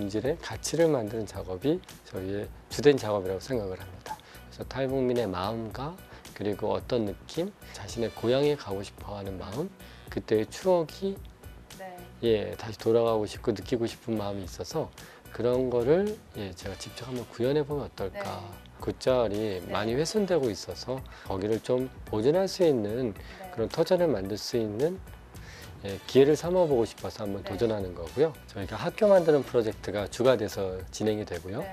본질의 가치를 만드는 작업이 저희의 주된 작업이라고 생각을 합니다. 그래서 탈북민의 마음과 그리고 어떤 느낌, 자신의 고향에 가고 싶어하는 마음, 그때의 추억이 다시 돌아가고 싶고 느끼고 싶은 마음이 있어서 그런 거를 제가 직접 한번 구현해 보면 어떨까. 굿자을이 많이 훼손되고 있어서 거기를 좀 보존할 수 있는 그런 터전을 만들 수 있는 기회를 삼아보고 싶어서 한번 도전하는 거고요. 저희가 학교 만드는 프로젝트가 주가 돼서 진행이 되고요.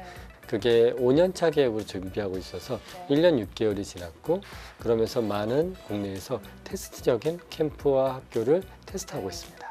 그게 5년차 계획으로 준비하고 있어서 1년 6개월이 지났고, 그러면서 많은 국내에서 테스트적인 캠프와 학교를 테스트하고 있습니다.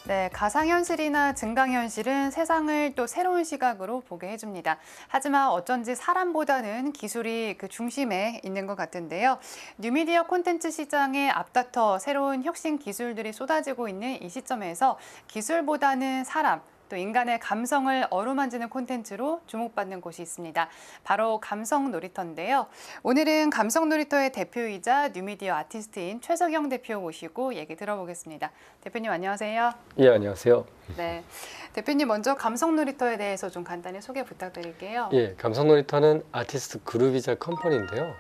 네, 가상현실이나 증강현실은 세상을 또 새로운 시각으로 보게 해줍니다. 하지만 어쩐지 사람보다는 기술이 그 중심에 있는 것 같은데요. 뉴미디어 콘텐츠 시장에 앞다퉈 새로운 혁신 기술들이 쏟아지고 있는 이 시점에서 기술보다는 사람, 또 인간의 감성을 어루만지는 콘텐츠로 주목받는 곳이 있습니다. 바로 감성 놀이터인데요. 오늘은 감성 놀이터의 대표이자 뉴미디어 아티스트인 최석영 대표 모시고 얘기 들어보겠습니다. 대표님 안녕하세요. 예, 안녕하세요. 네, 대표님 먼저 감성 놀이터에 대해서 좀 간단히 소개 부탁드릴게요. 예, 감성 놀이터는 아티스트 그룹이자 컴퍼니인데요.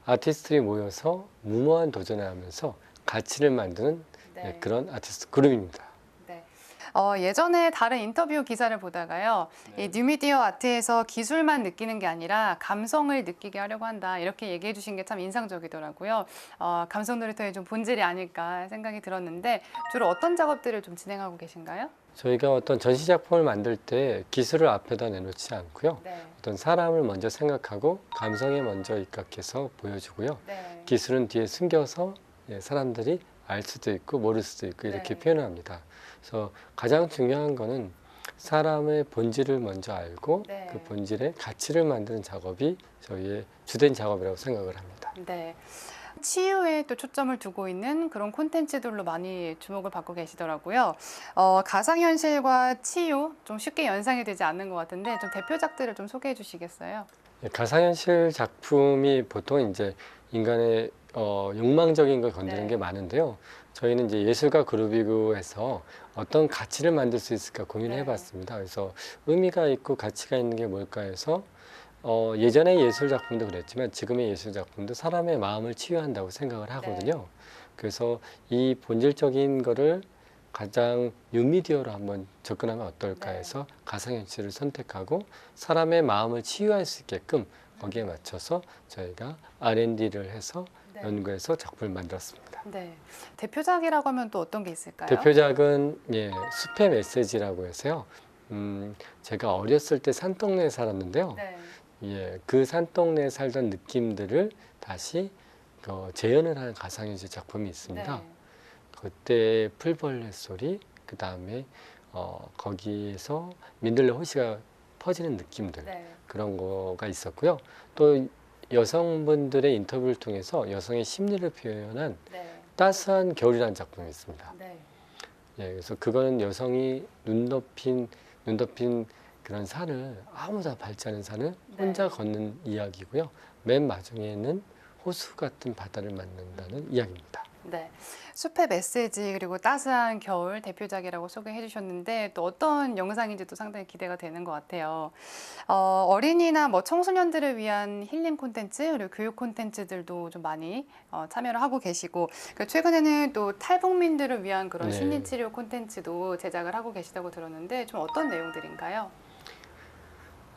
아티스트들이 모여서 무모한 도전을 하면서 가치를 만드는 그런 아티스트 그룹입니다. 예전에 다른 인터뷰 기사를 보다가요, 이 뉴미디어 아트에서 기술만 느끼는 게 아니라 감성을 느끼게 하려고 한다, 이렇게 얘기해 주신 게 참 인상적이더라고요. 감성 놀이터의 좀 본질이 아닐까 생각이 들었는데, 주로 어떤 작업들을 좀 진행하고 계신가요? 저희가 어떤 전시 작품을 만들 때 기술을 앞에다 내놓지 않고요. 어떤 사람을 먼저 생각하고 감성에 먼저 입각해서 보여주고요. 기술은 뒤에 숨겨서 사람들이 알 수도 있고 모를 수도 있고 이렇게 표현을 합니다. 그래서 가장 중요한 거는 사람의 본질을 먼저 알고 그 본질의 가치를 만드는 작업이 저희의 주된 작업이라고 생각을 합니다. 치유에 또 초점을 두고 있는 그런 콘텐츠들로 많이 주목을 받고 계시더라고요. 가상현실과 치유 좀 쉽게 연상이 되지 않는 것 같은데 좀 대표작들을 좀 소개해 주시겠어요? 가상현실 작품이 보통 이제 인간의 욕망적인 걸 건드리는 게 많은데요. 저희는 이제 예술가 그룹이고 해서 어떤 가치를 만들 수 있을까 고민을 해봤습니다. 그래서 의미가 있고 가치가 있는 게 뭘까 해서 예전의 예술 작품도 그랬지만 지금의 예술 작품도 사람의 마음을 치유한다고 생각을 하거든요. 그래서 이 본질적인 거를 가장 뉴미디어로 한번 접근하면 어떨까 해서 가상현실을 선택하고 사람의 마음을 치유할 수 있게끔 거기에 맞춰서 저희가 R&D를 해서 연구해서 작품을 만들었습니다. 대표작이라고 하면 또 어떤 게 있을까요? 대표작은 숲의 메시지라고 해서요. 제가 어렸을 때 산동네에 살았는데요. 그 산동네에 살던 느낌들을 다시 재현을 하는 가상현실 작품이 있습니다. 그때 풀벌레 소리, 그 다음에 거기에서 민들레 호시가 퍼지는 느낌들, 그런 거가 있었고요. 또 여성분들의 인터뷰를 통해서 여성의 심리를 표현한 따스한 겨울이라는 작품이 있습니다. 그래서 그거는 여성이 눈 덮인 그런 산을, 아무도 밟지 않은 산을 혼자 걷는 이야기고요. 맨 마지막에는 호수 같은 바다를 만난다는 이야기입니다. 숲의 메시지 그리고 따스한 겨울 대표작이라고 소개해 주셨는데 또 어떤 영상인지도 상당히 기대가 되는 것 같아요. 어린이나 청소년들을 위한 힐링 콘텐츠 그리고 교육 콘텐츠들도 좀 많이 참여를 하고 계시고 최근에는 또 탈북민들을 위한 그런 심리치료 콘텐츠도 제작을 하고 계시다고 들었는데 좀 어떤 내용들인가요?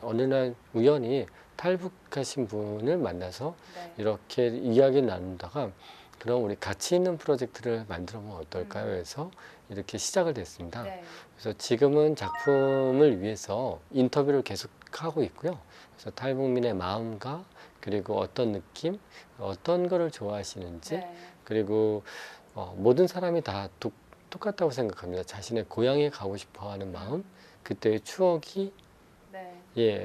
어느 날 우연히 탈북하신 분을 만나서 이렇게 이야기를 나누다가 그럼 우리 가치 있는 프로젝트를 만들어 보면 어떨까요? 해서 이렇게 시작을 됐습니다. 그래서 지금은 작품을 위해서 인터뷰를 계속 하고 있고요. 그래서 탈북민의 마음과 그리고 어떤 느낌, 어떤 거를 좋아하시는지 그리고 모든 사람이 다 똑같다고 생각합니다. 자신의 고향에 가고 싶어 하는 마음, 그때의 추억이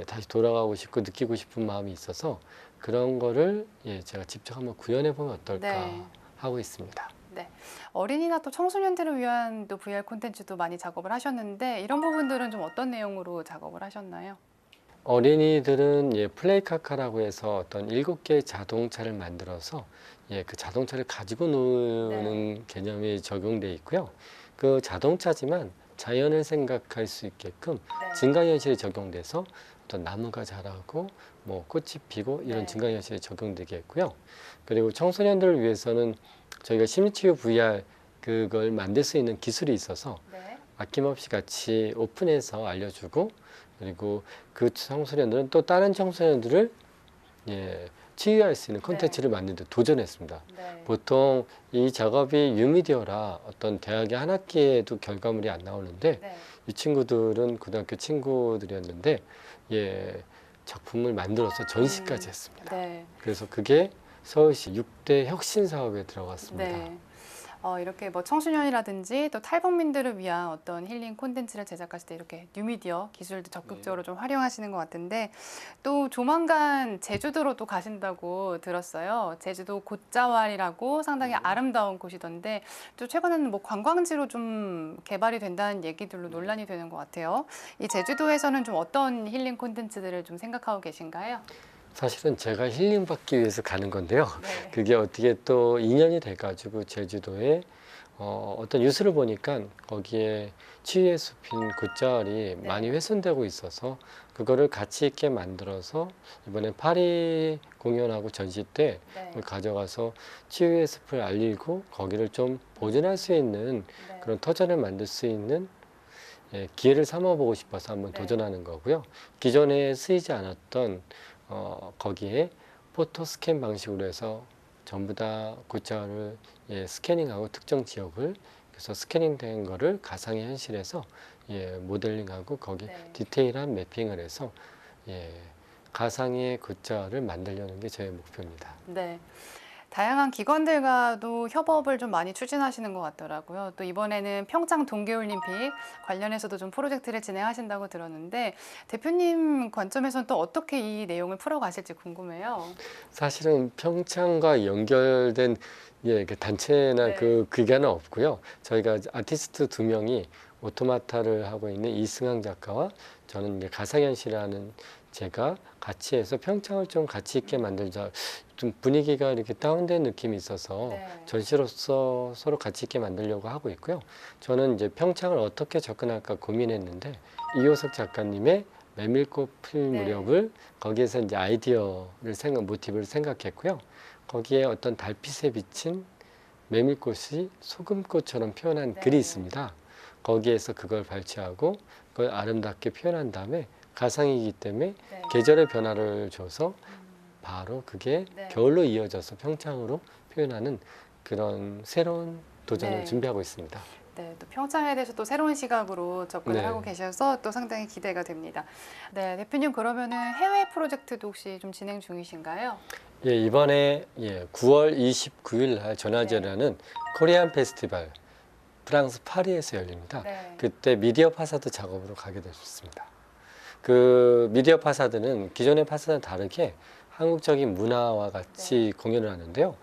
다시 돌아가고 싶고 느끼고 싶은 마음이 있어서 그런 거를 제가 직접 한번 구현해 보면 어떨까 하고 있습니다. 어린이나 또 청소년들을 위한 또 VR 콘텐츠도 많이 작업을 하셨는데 이런 부분들은 좀 어떤 내용으로 작업을 하셨나요? 어린이들은 플레이카카라고 해서 어떤 7개의 자동차를 만들어서 그 자동차를 가지고 노는 개념이 적용돼 있고요. 그 자동차지만 자연을 생각할 수 있게끔 증강현실이 적용돼서 어떤 나무가 자라고 뭐 꽃이 피고 이런 증강현실이 적용되겠고요. 그리고 청소년들을 위해서는 저희가 심리치유 VR 그걸 만들 수 있는 기술이 있어서 아낌없이 같이 오픈해서 알려주고, 그리고 그 청소년들은 또 다른 청소년들을 치유할 수 있는 콘텐츠를 만드는 데 도전했습니다. 보통 이 작업이 뉴미디어라 어떤 대학의 한 학기에도 결과물이 안 나오는데 이 친구들은 고등학교 친구들이었는데 작품을 만들어서 전시까지 했습니다. 그래서 그게 서울시 6대 혁신 사업에 들어갔습니다. 이렇게 뭐 청소년이라든지 또 탈북민들을 위한 어떤 힐링 콘텐츠를 제작하실 때 이렇게 뉴미디어 기술도 적극적으로 좀 활용하시는 것 같은데, 또 조만간 제주도로 또 가신다고 들었어요. 제주도 곶자왈이라고 상당히 아름다운 곳이던데, 또 최근에는 뭐 관광지로 좀 개발이 된다는 얘기들로 논란이 되는 것 같아요. 이 제주도에서는 좀 어떤 힐링 콘텐츠들을 좀 생각하고 계신가요? 사실은 제가 힐링 받기 위해서 가는 건데요. 그게 어떻게 또 인연이 돼가지고 제주도에 어떤 뉴스를 보니까 거기에 치유의 숲인 곶자왈이 많이 훼손되고 있어서 그거를 가치 있게 만들어서 이번에 파리 공연하고 전시 때 가져가서 치유의 숲을 알리고 거기를 좀 보존할 수 있는 그런 터전을 만들 수 있는 기회를 삼아보고 싶어서 한번 도전하는 거고요. 기존에 쓰이지 않았던 거기에 포토 스캔 방식으로 해서 전부 다 곶자왈을 스캐닝하고 특정 지역을 그래서 스캐닝된 거를 가상의 현실에서 모델링하고 거기 디테일한 매핑을 해서 가상의 곶자왈을 만들려는 게 저의 목표입니다. 다양한 기관들과도 협업을 좀 많이 추진하시는 것 같더라고요. 또 이번에는 평창 동계올림픽 관련해서도 좀 프로젝트를 진행하신다고 들었는데, 대표님 관점에서는 또 어떻게 이 내용을 풀어가실지 궁금해요. 사실은 평창과 연결된 그 단체나 그 기관은 없고요. 저희가 아티스트 2명이 오토마타를 하고 있는 이승환 작가와 저는 이제 가상현실이라는 제가 같이 해서 평창을 좀 가치 있게 만들자. 좀 분위기가 이렇게 다운된 느낌이 있어서 전시로서 서로 가치 있게 만들려고 하고 있고요. 저는 이제 평창을 어떻게 접근할까 고민했는데 이효석 작가님의 메밀꽃 필 무렵을 거기에서 이제 모티브를 생각했고요. 거기에 어떤 달빛에 비친 메밀꽃이 소금꽃처럼 표현한 글이 있습니다. 거기에서 그걸 발췌하고 그걸 아름답게 표현한 다음에 가상이기 때문에 계절의 변화를 줘서 바로 그게 겨울로 이어져서 평창으로 표현하는 그런 새로운 도전을 준비하고 있습니다. 또 평창에 대해서 또 새로운 시각으로 접근을 하고 계셔서 또 상당히 기대가 됩니다. 대표님, 그러면은 해외 프로젝트도 혹시 좀 진행 중이신가요? 이번에 9월 29일 날 전화제라는 코리안 페스티벌 프랑스 파리에서 열립니다. 그때 미디어 파사드 작업으로 가게 되었습니다. 그 미디어 파사드는 기존의 파사드와 다르게 한국적인 문화와 같이 공연을 하는데요.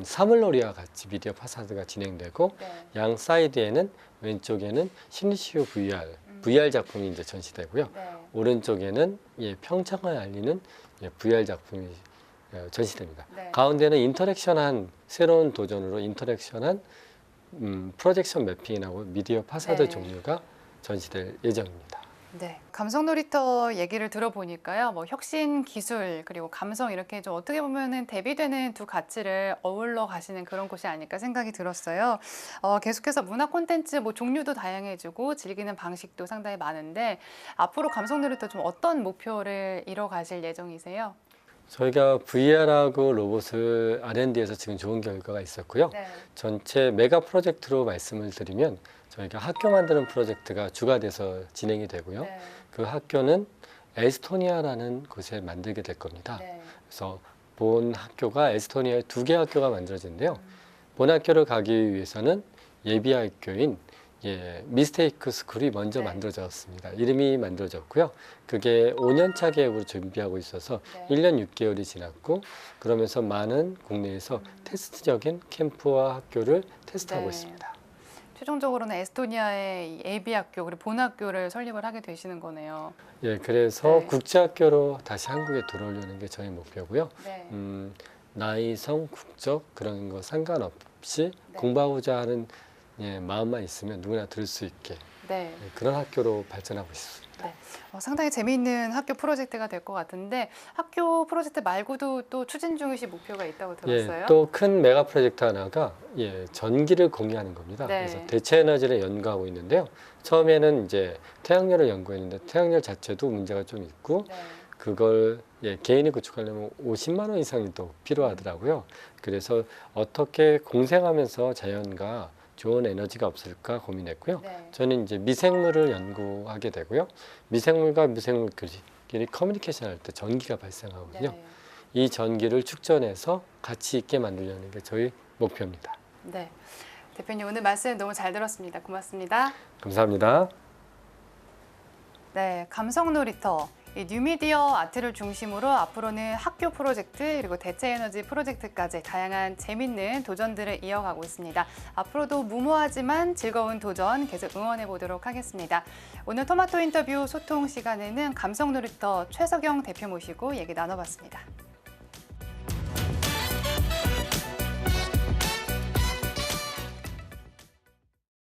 사물놀이와 같이 미디어 파사드가 진행되고 양 사이드에는 왼쪽에는 심리치유 VR 작품이 이제 전시되고요. 오른쪽에는 평창을 알리는 VR 작품이 전시됩니다. 가운데는 인터랙션한 새로운 도전으로 인터랙션한 프로젝션 매핑이라고 미디어 파사드 종류가 전시될 예정입니다. 감성 놀이터 얘기를 들어보니까요, 뭐 혁신 기술 그리고 감성 이렇게 좀 어떻게 보면은 대비되는 두 가치를 어울러 가시는 그런 곳이 아닐까 생각이 들었어요. 계속해서 문화 콘텐츠 뭐 종류도 다양해지고 즐기는 방식도 상당히 많은데, 앞으로 감성 놀이터 좀 어떤 목표를 이뤄 가실 예정이세요? 저희가 VR하고 로봇을 R&D에서 지금 좋은 결과가 있었고요. 전체 메가 프로젝트로 말씀을 드리면 저희가 학교 만드는 프로젝트가 주가 돼서 진행이 되고요. 그 학교는 에스토니아라는 곳에 만들게 될 겁니다. 그래서 본 학교가 에스토니아에 2개 학교가 만들어지는데요. 본 학교를 가기 위해서는 예비 학교인 미스테이크 스쿨이 먼저 만들어졌습니다. 이름이 만들어졌고요. 그게 5년차 계획으로 준비하고 있어서 1년 6개월이 지났고, 그러면서 많은 국내에서 테스트적인 캠프와 학교를 테스트하고 있습니다. 최종적으로는 에스토니아의 예비 학교 그리고 본 학교를 설립을 하게 되시는 거네요. 그래서 국제학교로 다시 한국에 들어오려는 게 저희 목표고요. 나이, 성, 국적 그런 거 상관없이 네. 공부하고자 하는 마음만 있으면 누구나 들을 수 있게 네. 그런 학교로 발전하고 있습니다. 네. 상당히 재미있는 학교 프로젝트가 될 것 같은데 학교 프로젝트 말고도 또 추진 중이신 목표가 있다고 들었어요. 또 큰 메가 프로젝트 하나가 전기를 공유하는 겁니다. 네. 그래서 대체 에너지를 연구하고 있는데요. 처음에는 이제 태양열을 연구했는데 태양열 자체도 문제가 좀 있고 네. 그걸 개인이 구축하려면 50만 원 이상이 또 필요하더라고요. 그래서 어떻게 공생하면서 자연과 좋은 에너지가 없을까 고민했고요. 네. 저는 이제 미생물을 연구하게 되고요. 미생물과 미생물끼리 커뮤니케이션 할 때 전기가 발생하거든요. 네. 이 전기를 축전해서 가치 있게 만들려는 게 저희 목표입니다. 네. 대표님 오늘 말씀 너무 잘 들었습니다. 고맙습니다. 감사합니다. 네, 감성 놀이터. 이 뉴미디어 아트를 중심으로 앞으로는 학교 프로젝트 그리고 대체 에너지 프로젝트까지 다양한 재밌는 도전들을 이어가고 있습니다. 앞으로도 무모하지만 즐거운 도전 계속 응원해 보도록 하겠습니다. 오늘 토마토 인터뷰 소통 시간에는 감성 놀이터 최석영 대표 모시고 얘기 나눠봤습니다.